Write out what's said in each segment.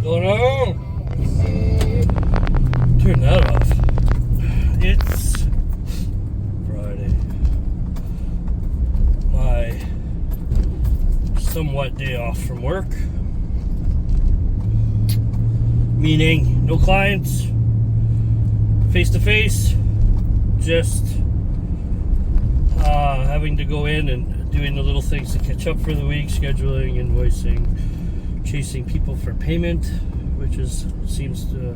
going on? Turn that off. It's Friday. My somewhat day off from work. Meaning no clients, face to face, just having to go in and doing the little things to catch up for the week, scheduling, invoicing, chasing people for payment, which seems to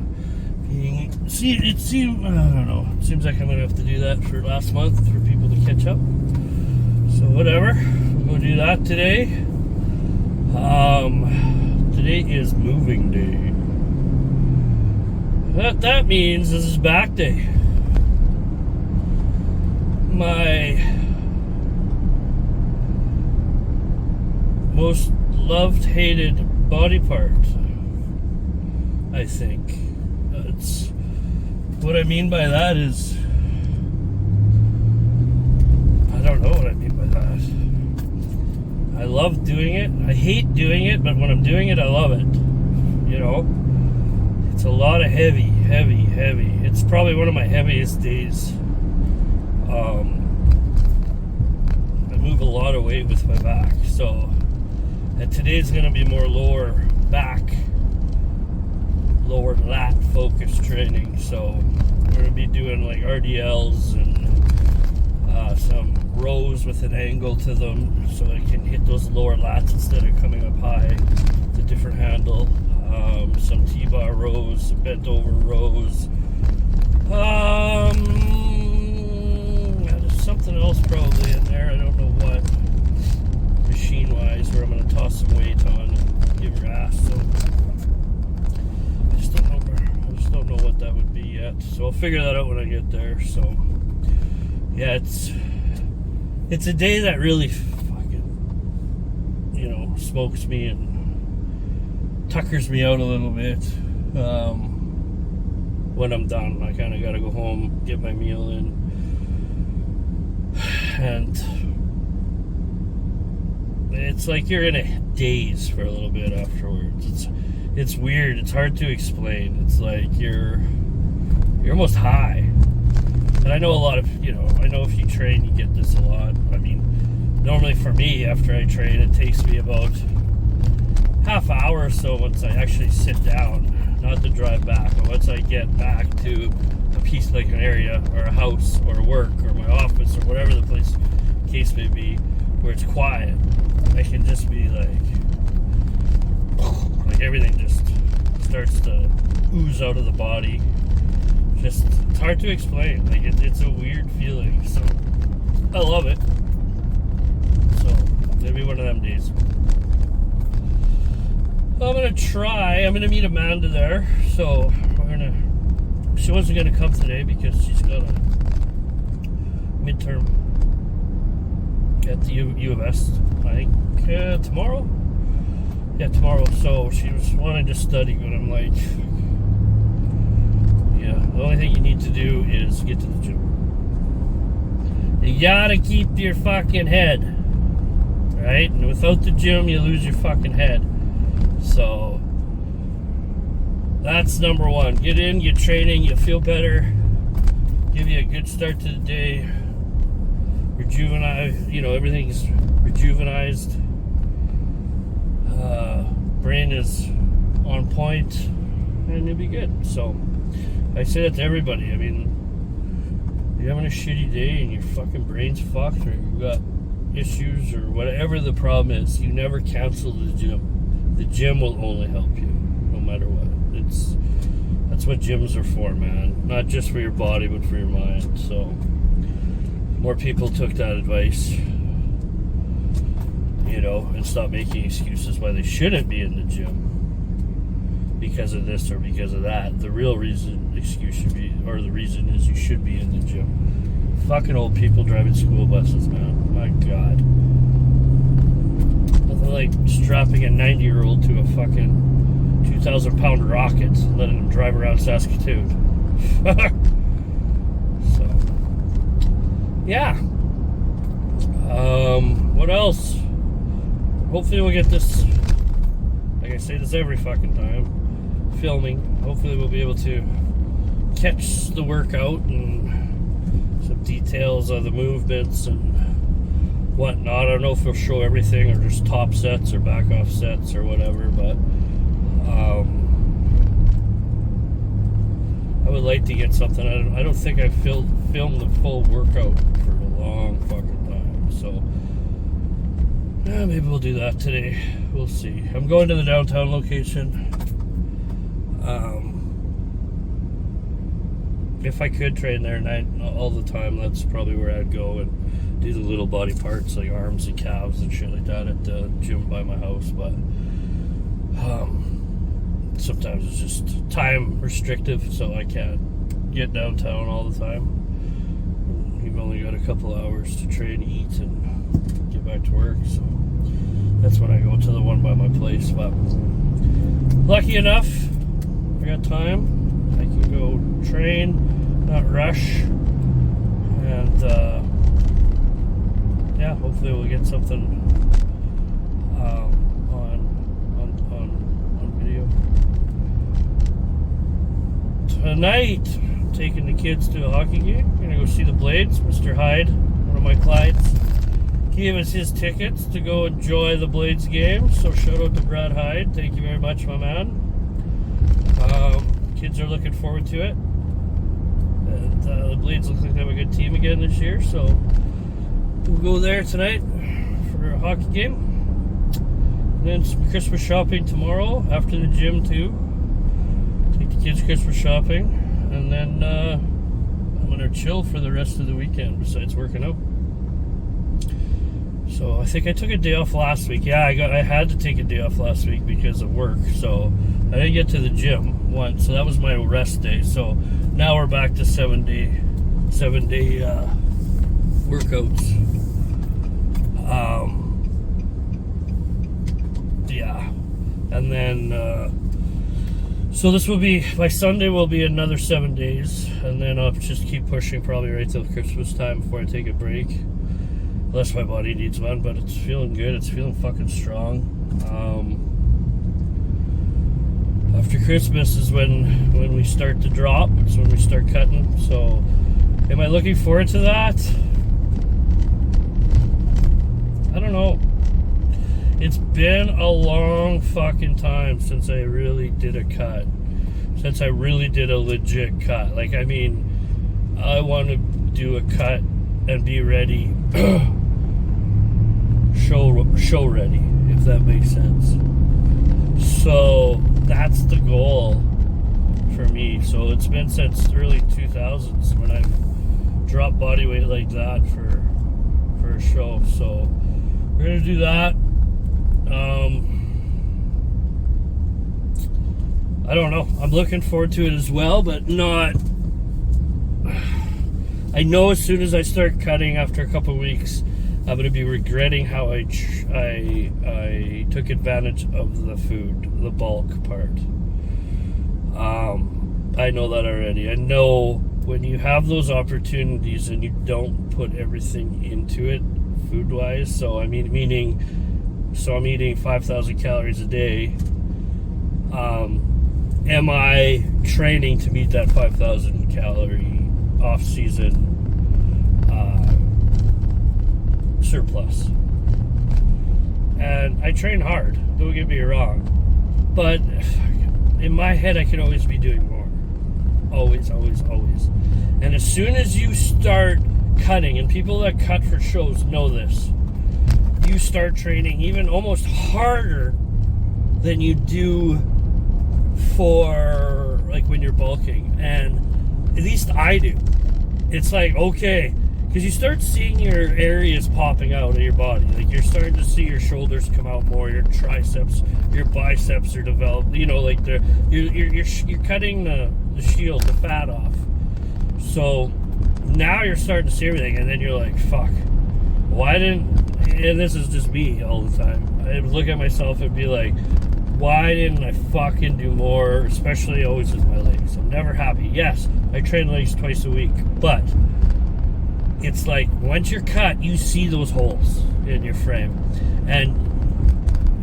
being, I don't know, it seems like I'm going to have to do that for last month for people to catch up. So whatever, we'll go do that today. Today is moving day. What that means this is back day. My most loved, hated body part, I think. It's what I mean by that is, I don't know what I mean by that. I love doing it. I hate doing it, but when I'm doing it, I love it. You know? It's a lot of heavy. It's probably one of my heaviest days. I move a lot of weight with my back, so and today's going to be more lower back, lower lat focus training. So we're going to be doing like RDLs and some rows with an angle to them, so I can hit those lower lats instead of coming up high. It's a different handle. Some T-bar rows, some bent over rows. There's something else probably in there. I don't know what, machine-wise, where I'm going to toss some weight on and give her ass. So I just don't know what that would be yet. So I'll figure that out when I get there. So yeah, it's a day that really fucking, smokes me and tuckers me out a little bit. When I'm done, I kind of got to go home, get my meal in, and it's like you're in a daze for a little bit afterwards. It's weird. It's hard to explain. It's like you're almost high. And I know a lot of, I know if you train, you get this a lot. I mean, normally for me, after I train, it takes me about half hour or so once I actually sit down, not to drive back, but once I get back to a piece like an area or a house or work or my office or whatever the case may be, where it's quiet, I can just be like everything just starts to ooze out of the body. Just, it's hard to explain. Like it's a weird feeling. So I love it. So maybe one of them days. I'm gonna meet Amanda there. So she wasn't gonna come today because she's got a midterm at the U of S, I think, tomorrow. Yeah, tomorrow. So she was wanting to study, but I'm like, yeah, the only thing you need to do is get to the gym. You gotta keep your fucking head, right? And without the gym, you lose your fucking head. So that's number one. Get in, get training, you'll feel better, give you a good start to the day, rejuvenate, everything's rejuvenized, brain is on point, and you'll be good. So I say that to everybody. I mean, you're having a shitty day and your fucking brain's fucked, or you've got issues or whatever the problem is, you never cancel the gym. The gym will only help you, no matter what. That's what gyms are for, man. Not just for your body, but for your mind. So, more people took that advice, and stopped making excuses why they shouldn't be in the gym because of this or because of that. The real excuse should be, or the reason is you should be in the gym. Fucking old people driving school buses, man. My God. Like strapping a 90-year-old to a fucking 2,000-pound rocket and letting him drive around Saskatoon. So, yeah. What else? Hopefully we'll get this, like I say this every fucking time, filming. Hopefully we'll be able to catch the workout and some details of the movements and whatnot. I don't know if we'll show everything or just top sets or back off sets or whatever, but I would like to get something. I don't think I've filmed the full workout for a long fucking time, so maybe we'll do that today. We'll see. I'm going to the downtown location. If I could train there all the time, that's probably where I'd go and do the little body parts like arms and calves and shit like that at the gym by my house. But sometimes it's just time restrictive, so I can't get downtown all the time. You've only got a couple hours to train, eat, and get back to work, so that's when I go to the one by my place. But lucky enough, I got time. I can go train, not rush, and yeah, hopefully we'll get something on video. Tonight, I'm taking the kids to a hockey game. I'm gonna go see the Blades. Mr. Hyde, one of my clients, gave us his tickets to go enjoy the Blades game. So shout out to Brad Hyde. Thank you very much, my man. Kids are looking forward to it. And the Blades look like they have a good team again this year. So we'll go there tonight for a hockey game. And then some Christmas shopping tomorrow after the gym too. Take the kids Christmas shopping. And then I'm going to chill for the rest of the weekend besides working out. So I think I took a day off last week. Yeah, I had to take a day off last week because of work. So I didn't get to the gym once. So that was my rest day. So now we're back to 7 day workouts. Yeah. And then so this will be, by Sunday will be another 7 days. And then I'll just keep pushing probably right till Christmas time before I take a break. Unless my body needs one, but it's feeling good. It's feeling fucking strong. After Christmas is when we start to drop. It's when we start cutting. So, am I looking forward to that? I don't know. It's been a long fucking time since I really did a cut. Since I really did a legit cut. Like, I mean, I want to do a cut and be ready. show ready, if that makes sense. So that's the goal for me. So it's been since early 2000s when I've dropped body weight like that for a show. So we're gonna do that. I don't know. I'm looking forward to it as well, but not. I know as soon as I start cutting after a couple of weeks, I'm going to be regretting how I took advantage of the food, the bulk part. I know that already. I know when you have those opportunities and you don't put everything into it, food-wise. So I'm eating 5,000 calories a day. Am I training to meet that 5,000 calorie off-season surplus? And I train hard, don't get me wrong, but in my head I could always be doing more. Always. And as soon as you start cutting, and people that cut for shows know this, you start training even almost harder than you do for like when you're bulking. And at least I do. It's like, okay, because you start seeing your areas popping out of your body. Like you're starting to see your shoulders come out more, your triceps, your biceps are developed. You know, like you're cutting the shield, the fat off. So now you're starting to see everything, and then you're like, fuck, why didn't? And this is just me all the time. I would look at myself and be like, why didn't I fucking do more? Especially always with my legs. I'm never happy. Yes, I train legs twice a week, but it's like once you're cut, you see those holes in your frame, and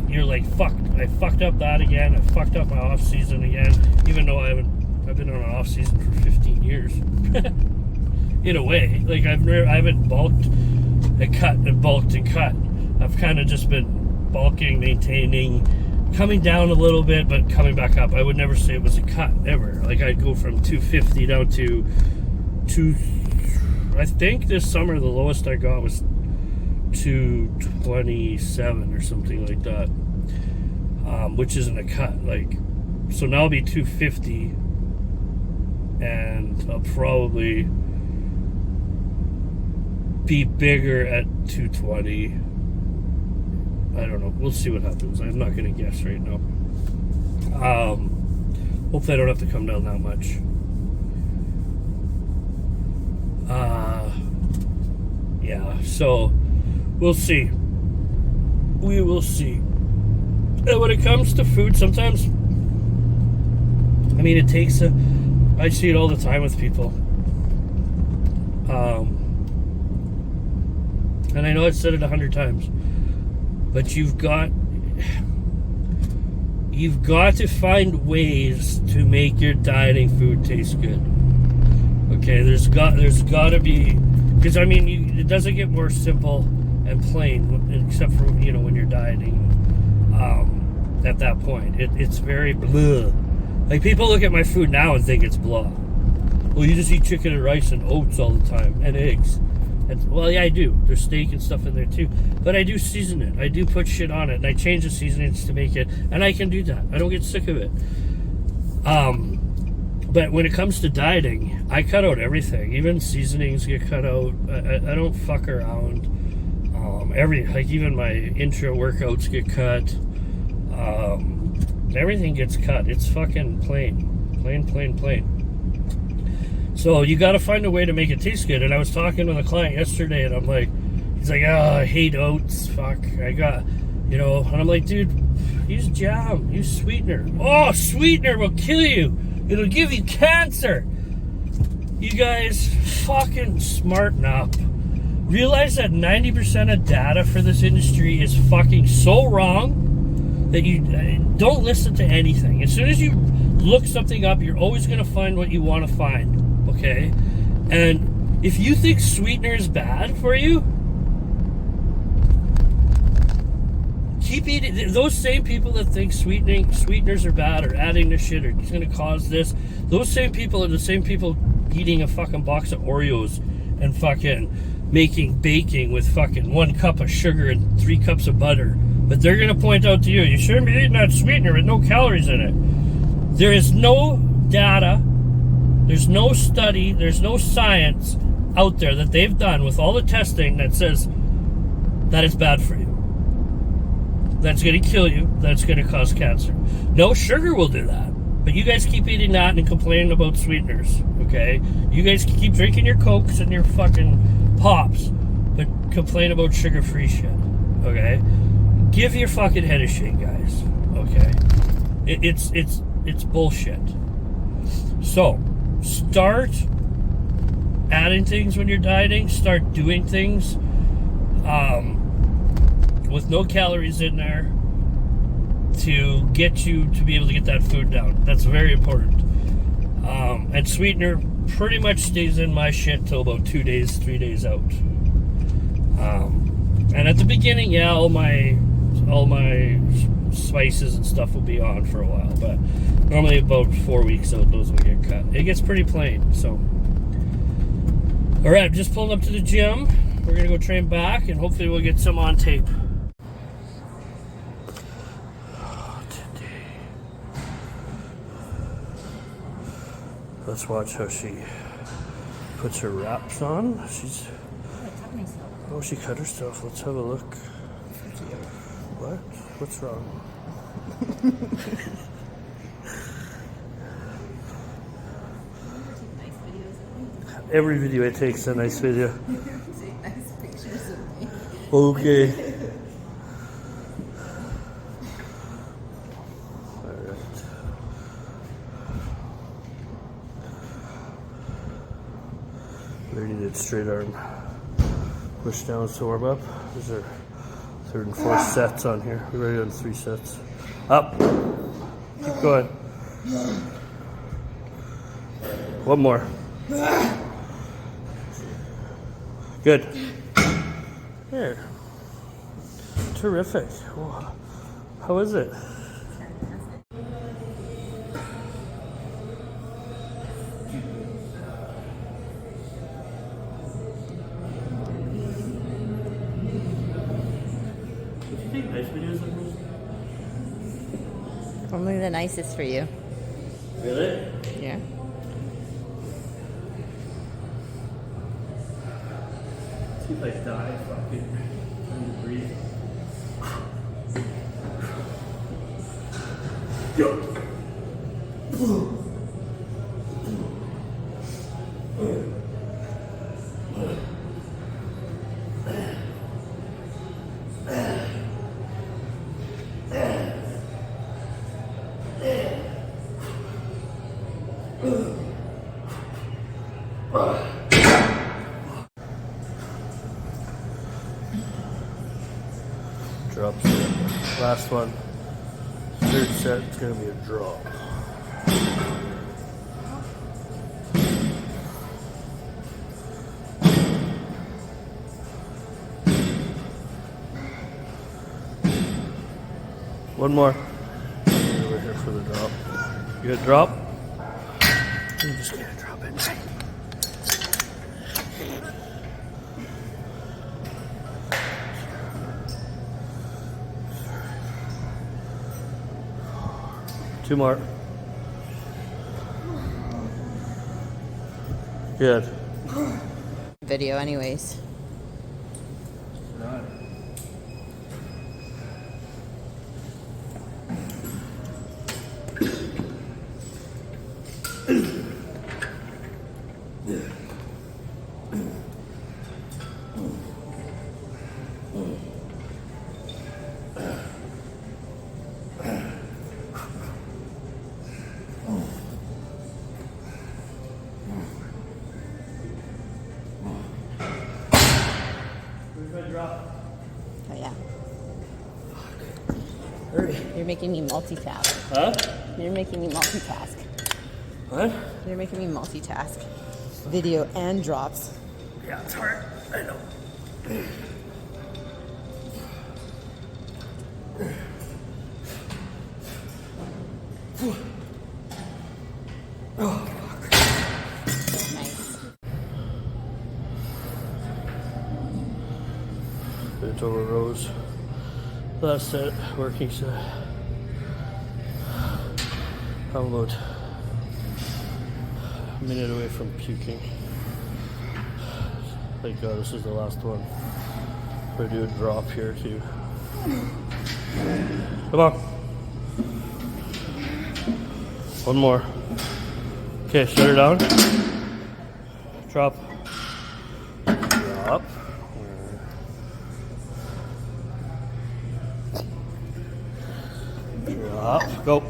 you're like, fuck, I fucked up that again. I fucked up my off season again, even though I've been on an off season for 15 years. In a way, like I haven't bulked and cut and bulked and cut. I've kind of just been bulking, maintaining, coming down a little bit, but coming back up. I would never say it was a cut ever. Like I'd go from 250 down to I think this summer the lowest I got was 227 or something like that, which isn't a cut. Like, so now I'll be 250, and I'll probably be bigger at 220. I don't know. We'll see what happens. I'm not going to guess right now. Hopefully I don't have to come down that much. Yeah, so we'll see. We will see. And when it comes to food, sometimes, I mean, it takes I see it all the time with people. And I know I've said it 100 times, but you've got to find ways to make your dieting food taste good. Okay, there's got to be, because I mean, it doesn't get more simple and plain, except for, you know, when you're dieting. At that point, it's very blah. Like, people look at my food now and think it's blah. Well, you just eat chicken and rice and oats all the time and eggs. And, well, yeah, I do. There's steak and stuff in there too, but I do season it. I do put shit on it, and I change the seasonings to make it, and I can do that. I don't get sick of it. But when it comes to dieting, I cut out everything. Even seasonings get cut out. I don't fuck around. Like even my intro workouts get cut. Everything gets cut. It's fucking plain. So you got to find a way to make it taste good. And I was talking with a client yesterday, and I'm like, he's like, oh, I hate oats. Fuck, I got, you know. And I'm like, dude, use jam, use sweetener. Oh, sweetener will kill you. It'll give you cancer. You guys fucking smarten up. Realize that 90% of data for this industry is fucking so wrong that you don't listen to anything. As soon as you look something up, you're always going to find what you want to find, okay? And if you think sweetener is bad for you, keep eating. Those same people that think sweeteners are bad or adding this shit or it's going to cause this, those same people are the same people eating a fucking box of Oreos and fucking baking with fucking 1 cup of sugar and 3 cups of butter. But they're going to point out to you, you shouldn't be eating that sweetener with no calories in it. There is no data, there's no study, there's no science out there that they've done with all the testing that says that it's bad for you. That's going to kill you, that's going to cause cancer. No, sugar will do that. But you guys keep eating that and complaining about sweeteners, okay? You guys keep drinking your Cokes and your fucking Pops, but complain about sugar-free shit, okay? Give your fucking head a shake, guys, okay? It's bullshit. So, start adding things when you're dieting. Start doing things with no calories in there to get you to be able to get that food down. That's very important. And sweetener pretty much stays in my shit till about 2 days, 3 days out. And at the beginning, yeah, all my spices and stuff will be on for a while, but normally about 4 weeks out, those will get cut. It gets pretty plain, so. All right, I'm just pulling up to the gym. We're gonna go train back, and hopefully we'll get some on tape. Let's watch how she puts her wraps on. Oh, she cut herself. Let's have a look. What? What's wrong? Every video I take is a nice video. Take nice pictures of me. Okay. Alright. Straight arm push down to warm up. These are Third and fourth sets on here. We're ready on 3 sets. Up. Keep going. One more. Good. There. Terrific. How is it? Did you take nice videos of this? Only the nicest for you. Really? Yeah. See if I die fucking trying to breathe. Drops. Last one. Third set, it's gonna be a drop. One more. Over here for the drop. You gonna drop? I'm just gonna drop it. Two more. Good. Video anyways. Drop. Oh yeah. Hurry. You're making me multitask. Huh? You're making me multitask. What? You're making me multitask. Video and drops. Yeah, it's hard. I know. Oh, fuck. Nice. It's over rows. Last set, working set. I'm about a minute away from puking. Thank God this is the last one. We're gonna do a drop here too. Come on. One more. Okay, shut her down. Drop. Drop. Drop. Go.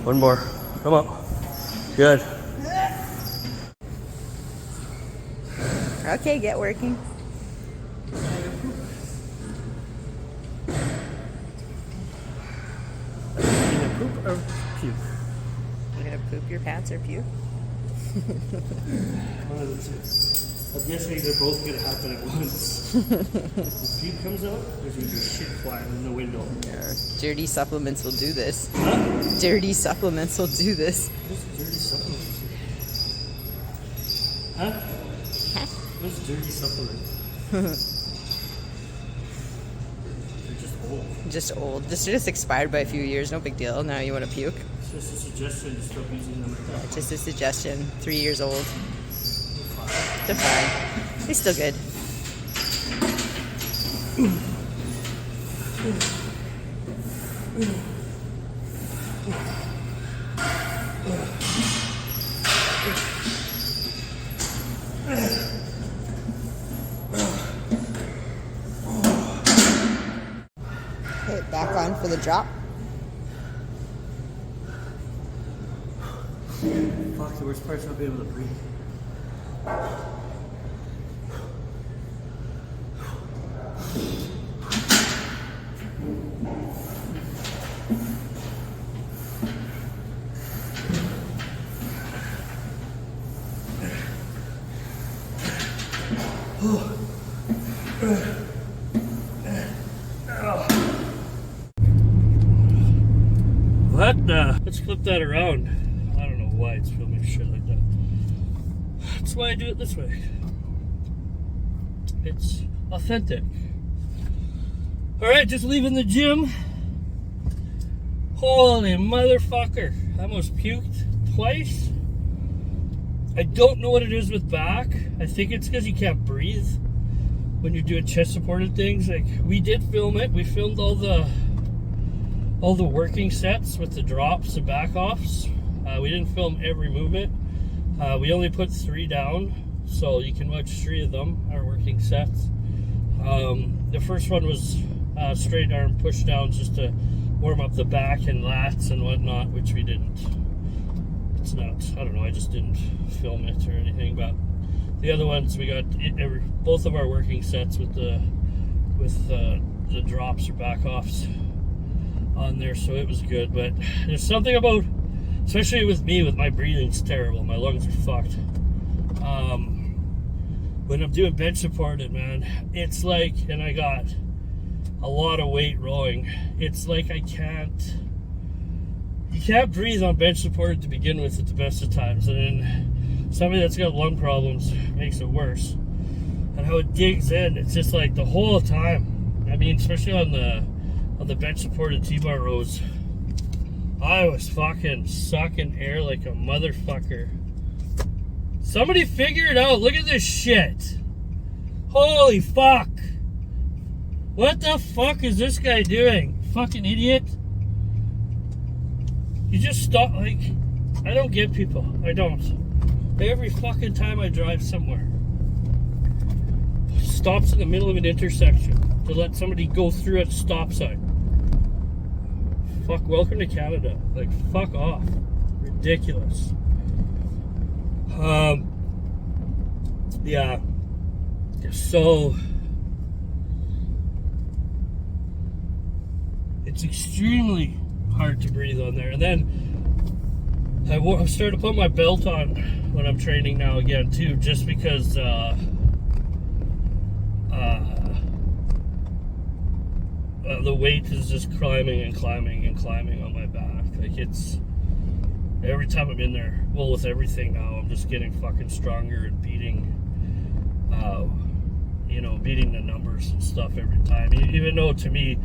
One more. Come on. Good. Okay, get working. Either poop or puke. You're gonna poop your pants or puke? One of the two. I'm guessing they're both gonna happen at once. If puke comes out, there's gonna be shit flying in the window. Dirty supplements will do this. Huh? Dirty supplements will do this. What's dirty supplements? Huh? What's dirty supplements? They're just old. Just old. Just expired by a few years. No big deal. Now you want to puke? It's just a suggestion to stop using them like that. Just a suggestion. 3 years old. They're fine. They're still good. Okay, back on for the drop. Fuck, the worst part's not being able to breathe. What the? Let's flip that around. I don't know why it's filming shit like that. That's why I do it this way. It's authentic. Alright, just leaving the gym. Holy motherfucker. I almost puked twice. I don't know what it is with back. I think it's because you can't breathe when you're doing chest supported things. Like, we did film it. We filmed all the working sets with the drops and back offs. We didn't film every movement. We only put 3 down, so you can watch 3 of them, our working sets. The first one was straight arm push downs just to warm up the back and lats and whatnot, which we didn't. It's not, I don't know, I just didn't film it or anything, but the other ones we got both of our working sets with the drops or back offs on there, so it was good. But there's something about, especially with me, with my breathing's terrible, my lungs are fucked. When I'm doing bench supported, man, it's like, and I got a lot of weight rowing, it's like you can't breathe on bench supported to begin with at the best of times, and then somebody that's got lung problems makes it worse. And how it digs in, it's just like the whole time. I mean, especially on the bench supported T-bar rows, I was fucking sucking air like a motherfucker. Somebody figure it out. Look at this shit. Holy fuck. What the fuck is this guy doing? Fucking idiot. You just stop, like, I don't get people. I don't. Every fucking time I drive somewhere, stops in the middle of an intersection to let somebody go through at a stop sign. Fuck, welcome to Canada. Like, fuck off. Ridiculous. Yeah. So, it's extremely hard to breathe on there. And then I started to put my belt on when I'm training now again too, just because the weight is just climbing and climbing and climbing on my back. Like, it's every time I'm in there, well, with everything now, I'm just getting fucking stronger and beating beating the numbers and stuff every time. Even though, to me,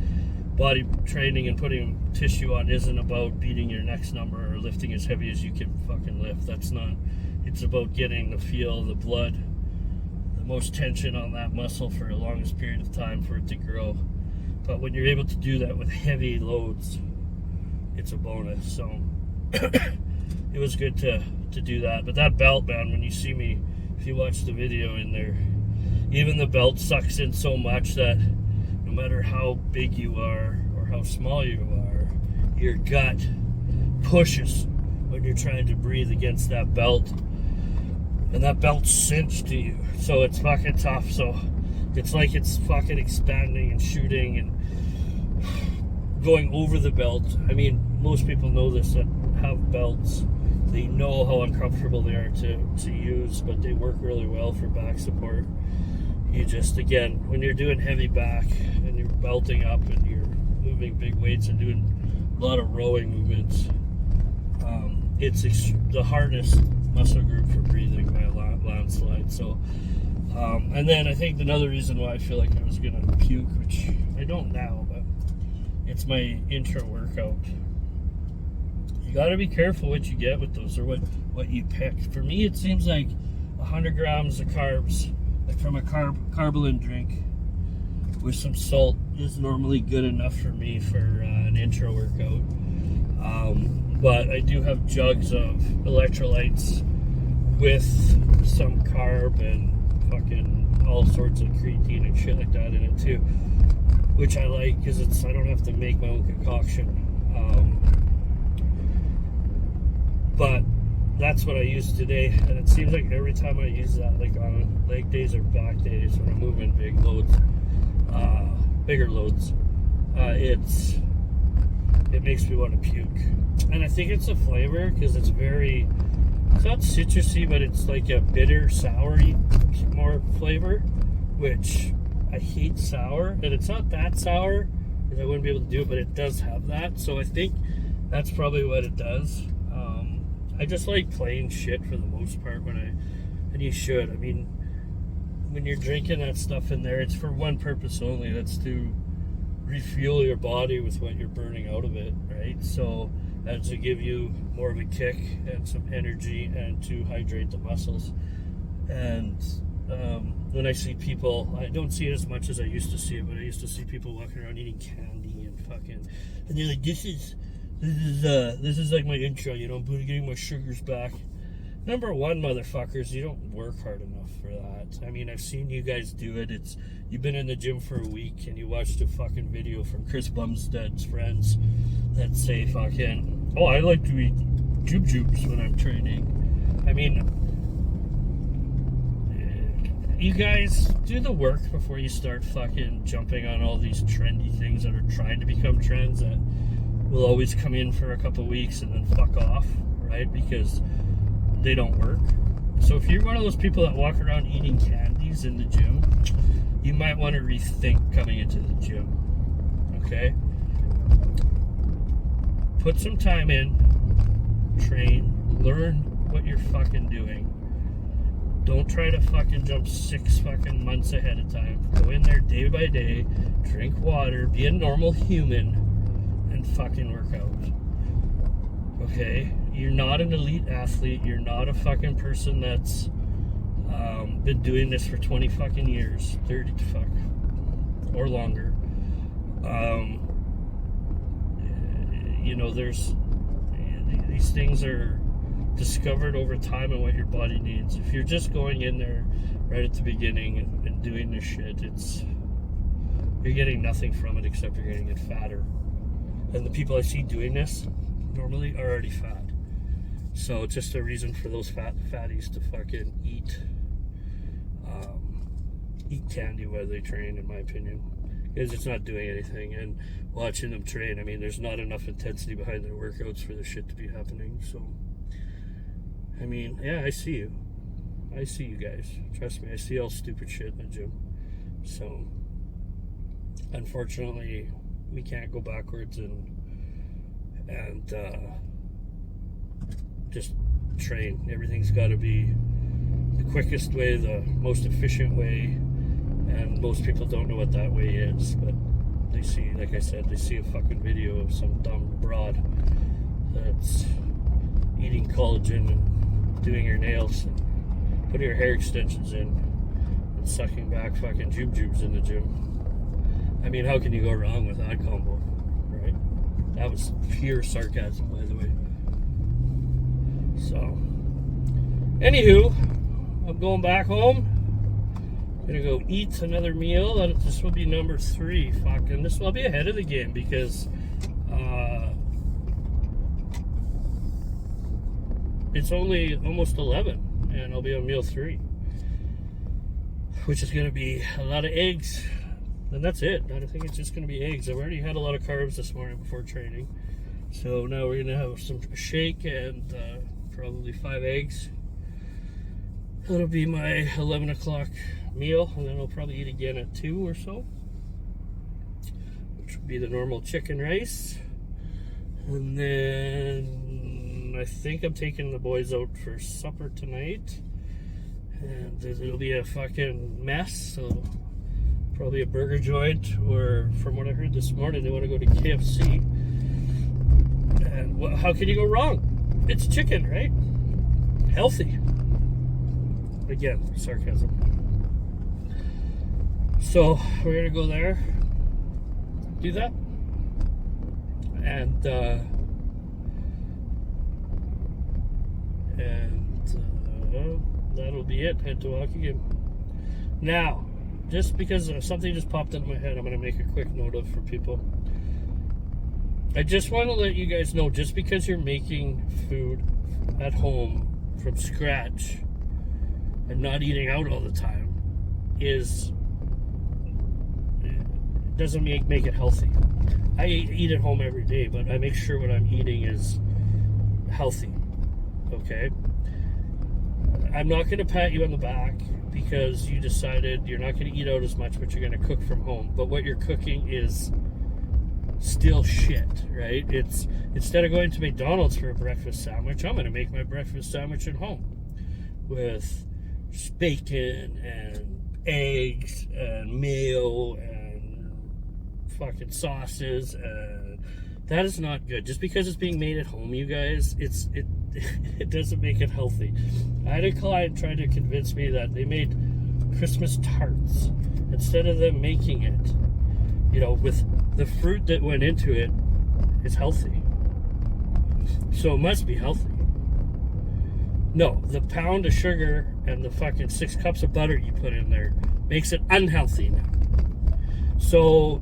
body training and putting tissue on isn't about beating your next number or lifting as heavy as you can fucking lift. That's not. It's about getting the feel, the blood, the most tension on that muscle for the longest period of time for it to grow. But when you're able to do that with heavy loads, it's a bonus. So it was good to do that. But that belt, man, when you see me, if you watch the video in there, even the belt sucks in so much that no matter how big you are or how small you are, your gut pushes when you're trying to breathe against that belt. And that belt's cinched to you. So it's fucking tough. So it's like it's fucking expanding and shooting and going over the belt. I mean, most people know this that have belts. They know how uncomfortable they are to use, but they work really well for back support. You just, again, when you're doing heavy back and you're belting up and you're moving big weights and doing a lot of rowing movements, it's the hardest muscle group for breathing by a landslide. So, and then I think another reason why I feel like I was going to puke, which I don't now, but it's my intro workout. You got to be careful what you get with those, or what you pick. For me, it seems like 100 grams of carbs, like from a carbolin drink with some salt, is normally good enough for me for an intro workout. But I do have jugs of electrolytes with some carb and fucking all sorts of creatine and shit like that in it too, which I like because I don't have to make my own concoction. But that's what I used today, and it seems like every time I use that, like on leg days or back days when I'm moving big loads, bigger loads, it makes me want to puke. And I think it's a flavor because it's not citrusy, but it's like a bitter, soury more flavor, which I hate sour. And it's not that sour because I wouldn't be able to do it, but it does have that. So I think that's probably what it does. I just like plain shit for the most part and you should. I mean, when you're drinking that stuff in there, it's for one purpose only. That's to refuel your body with what you're burning out of it, right? So that's to give you more of a kick and some energy and to hydrate the muscles. And when I see people, I don't see it as much as I used to see it, but I used to see people walking around eating candy and they're like, this is like my intro, you know, I'm getting my sugars back. Number one, motherfuckers, you don't work hard enough for that. I mean, I've seen you guys do it. You've been in the gym for a week and you watched a fucking video from Chris Bumstead's friends that say fucking, oh, I like to eat jubes when I'm training. I mean, you guys do the work before you start fucking jumping on all these trendy things that are trying to become trends that will always come in for a couple weeks and then fuck off, right? Because they don't work. So if you're one of those people that walk around eating candies in the gym, you might want to rethink coming into the gym. Okay? Put some time in, train, learn what you're fucking doing. Don't try to fucking jump 6 fucking months ahead of time. Go in there day by day, drink water, be a normal human, and fucking work out. Okay? You're not an elite athlete. You're not a fucking person that's been doing this for 20 fucking years, 30 to fuck, or longer. You know, these things are discovered over time and what your body needs. If you're just going in there right at the beginning and doing this shit, you're getting nothing from it except you're going to get fatter. And the people I see doing this normally are already fat. So it's just a reason for those fatties to fucking eat candy while they train, in my opinion, because it's not doing anything. And watching them train, I mean, there's not enough intensity behind their workouts for the shit to be happening. So, I mean, yeah, I see you guys. Trust me, I see all stupid shit in the gym. So, unfortunately, we can't go backwards and just train. Everything's got to be the quickest way, the most efficient way, and most people don't know what that way is. But they see, like I said, they see a fucking video of some dumb broad that's eating collagen and doing her nails and putting her hair extensions in and sucking back fucking jubes in the gym. I mean, how can you go wrong with that combo, right? That was pure sarcasm, by the way. So, anywho, I'm going back home. Gonna go eat another meal. This will be number 3. Fucking, this will be ahead of the game because it's only almost 11, and I'll be on meal 3, which is gonna be a lot of eggs. And that's it. I think it's just gonna be eggs. I've already had a lot of carbs this morning before training, so now we're gonna have some shake and probably 5 eggs. That'll be my 11 o'clock meal, and then I'll probably eat again at 2 or so, which would be the normal chicken rice. And then I think I'm taking the boys out for supper tonight, and it'll be a fucking mess, so probably a burger joint, or from what I heard this morning, they want to go to KFC. And how can you go wrong? It's chicken, right? Healthy. Again, sarcasm. So we're gonna go there, do that, and that'll be it. Head to Waukegan. Now, just because something just popped into my head, I'm gonna make a quick note of for people. I just want to let you guys know, just because you're making food at home from scratch and not eating out all the time doesn't make it healthy. I eat at home every day, but I make sure what I'm eating is healthy. Okay? I'm not going to pat you on the back because you decided you're not going to eat out as much, but you're going to cook from home. But what you're cooking is still shit, right? It's instead of going to McDonald's for a breakfast sandwich, I'm going to make my breakfast sandwich at home with bacon and eggs and mayo and fucking sauces, and that is not good. Just because it's being made at home, you guys, it doesn't make it healthy. I had a client try to convince me that they made Christmas tarts instead of them making it, you know, with the fruit that went into it is healthy, so it must be healthy. No, the pound of sugar and the fucking 6 cups of butter you put in there makes it unhealthy now. So,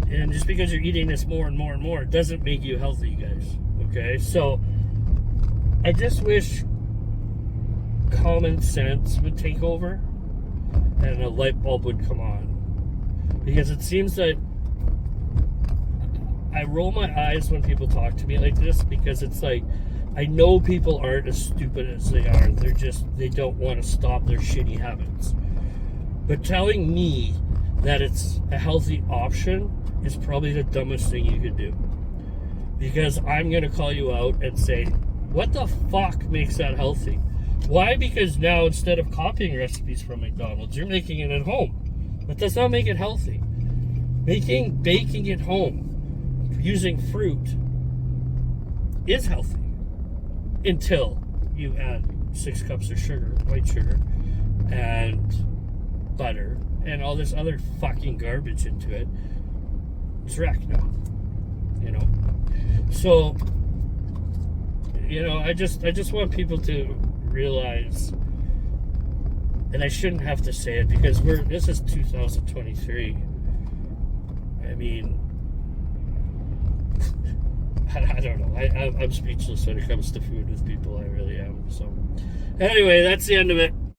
and just because you're eating this more and more and more, it doesn't make you healthy, you guys. Okay? So, I just wish common sense would take over and a light bulb would come on. Because it seems that I roll my eyes when people talk to me like this, because it's like, I know people aren't as stupid as they are. They don't want to stop their shitty habits. But telling me that it's a healthy option is probably the dumbest thing you could do. Because I'm going to call you out and say, what the fuck makes that healthy? Why? Because now instead of copying recipes from McDonald's, you're making it at home. That does not make it healthy. Baking at home using fruit is healthy. Until you add 6 cups of sugar, white sugar, and butter, and all this other fucking garbage into it. It's wrecked now. You know? So, you know, I just want people to realize, and I shouldn't have to say it because this is 2023. I mean, I don't know. I'm speechless when it comes to food with people. I really am. So, anyway, that's the end of it.